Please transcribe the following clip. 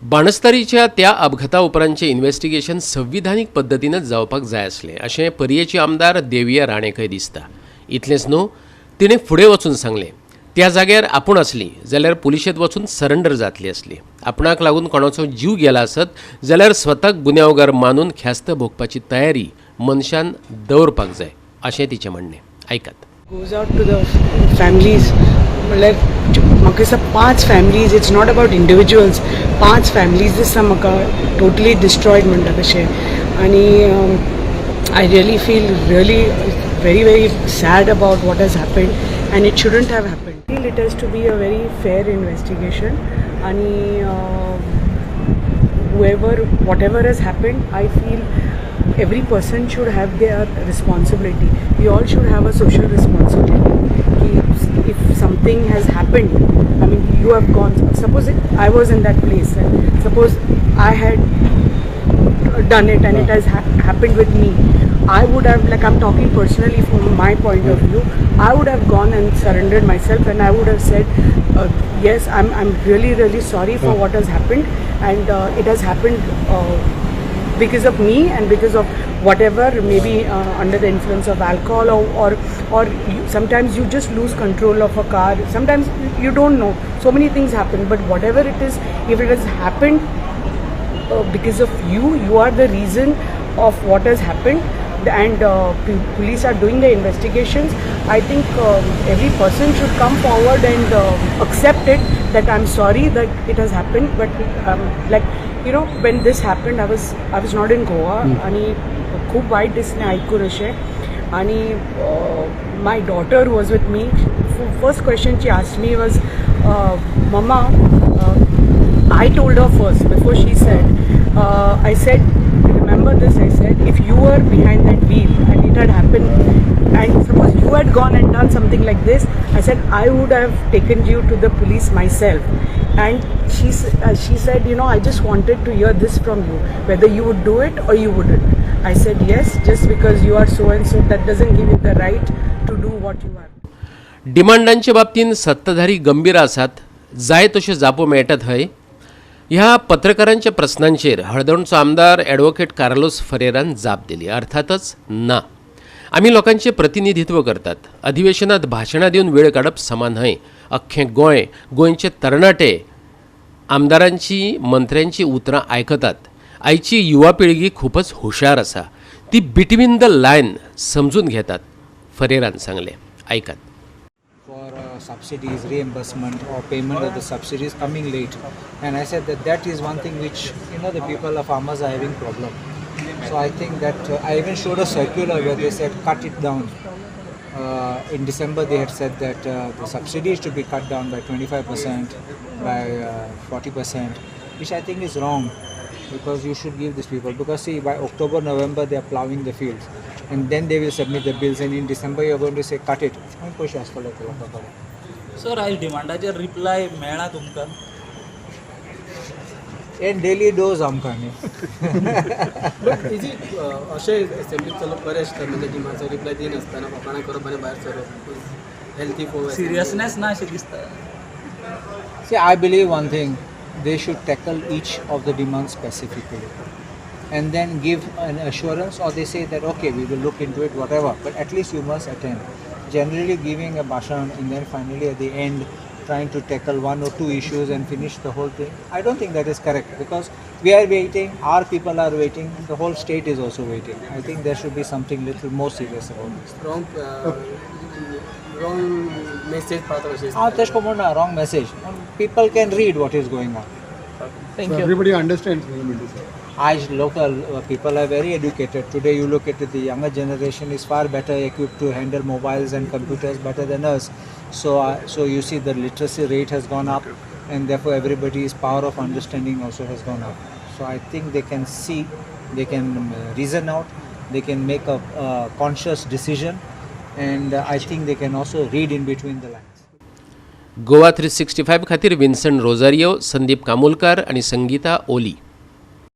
बाणस्तारीच्या त्या अपघाता उपरांतचे इन्व्हेस्टिगेशन संविधानीक पद्दतीनच जावपाक जाय आसलें अशें पर्येची आमदार देविया राणेकय दिसता. इतलेंच न्हू, तिणें फुडें वचून सांगलें त्या जाग्यार आपूण आसली जाल्यार पुलिशेंत वचून सरेंडर जातली आसली. आपणाक लागून कोणाचो जीव गेला आसत जाल्यार स्वताक गुन्यांवकार मानून ख्यास्त भोगपाची तयारी मनशान दवरपाक जाय अशें तिचें म्हणणें. आयकात. Goes out to the families. Like म्हाका दिसता 5 families. It's not about individuals. 5 families दिसता म्हाका totally destroyed म्हणटा कशें. आनी I really feel very sad about what has happened, and it shouldn't have happened. I feel it has to be a very fair investigation. आनी whatever has happened, I feel every person should have their responsibility. We all should have a social responsibility. If something has happened, I mean, you have gone. Suppose I was in that place, and suppose I had done it, and it has happened with me. I would have, like, I'm talking personally from my point of view, I would have gone and surrendered myself, and I would have said, yes, I'm really sorry for what has happened, and it has happened because of me and because of whatever, maybe under the influence of alcohol, or sometimes you just lose control of a car. Sometimes you don't know. So many things happen, but whatever it is, if it has happened because of you are the reason of what has happened, and police are doing the investigations. I think every person should come forward and accept it, that I'm sorry that it has happened, but like, you know, when this happened, I was not in Goa, आणि खूप white दिसलें आयकून अशें. आणि my daughter who was with me, first question she asked me was, Mama, I told her first before she said, I said, remember this, I said, if you were behind that wheel and it had happened, and suppose you had gone and done something like this, I said, I would have taken you to the police myself. And she said, you know, I just wanted to hear this from you, whether you would do it or you wouldn't. I said, yes, just because you are so and so, that doesn't give you the right to do what you are. डिमांडांच्या बाबतीन सत्ताधारी गंभीर आसात, जाय तशें जापो मेळटात हय. ह्या पत्रकारांच्या प्रस्नांचेर हळदणचो आमदार ॲडव्होकेट कार्लोस फरेरान जाप दिली. अर्थातच ना, आमी लोकांचे प्रतिनिधित्व करतात. अधिवेशनात भाशणां दिवन वेळ काडप समान न्हय. अख्खें गोंयचे तरणाटे आमदारांची मंत्र्यांची उतरां आयकतात. आयची युवा पिळगी खूपच हुशार आसा. ती बिटवीन द लायन समजून घेतात. फरेरान सांगलें. आयकात. Subsidies, reimbursement or payment of the subsidies coming late, and I said that is one thing which, you know, the people of farmers are having problem. So I think that I even showed a circular where they said cut it down. In December they had said that the subsidy is to be cut down by 25%, by 40%, which I think is wrong, because you should give these people, because see, by October, November they are plowing the fields, and then they will submit the bills, and in December you are going to say cut it. Sir, आयज डिमांडाचेर reply मेळना तुमकां? N daily dose आमकां न्ही. Easy अशें एसेंब्लीत चलप बरें आसता, म्हणजे डिमांडाचो रिप्लाय दिनासतना फकाणां करप आनी भायर सरप हेल्थी फॉर सिरियसनेस ना अशें दिसता. See, I believe one thing, they should tackle each of the demands specifically and then give an assurance, or they say that okay, we will look into it, whatever, but at least you must attend. Generally giving a bhashan and then finally at the end trying to tackle one or two issues and finish the whole thing, I don't think that is correct, because we are waiting, our people are waiting, the whole state is also waiting. I think there should be something little more serious about this. Wrong message पावता कशें. तेश को म्हणना wrong message. People can read what is going on. Thank so you. Everybody understands what you mean to say. As local people are very educated. Today you look at the younger generation is far better equipped to handle mobiles and computers better than us. So you see the literacy rate has gone up, and therefore everybody's power of understanding also has gone up. So I think they can see, they can reason out, they can make a conscious decision, and I think they can also read in between the lines. Goa 365 खातीर विन्संट Rosario, Sandeep कामोलकार आणि संगीता ओली.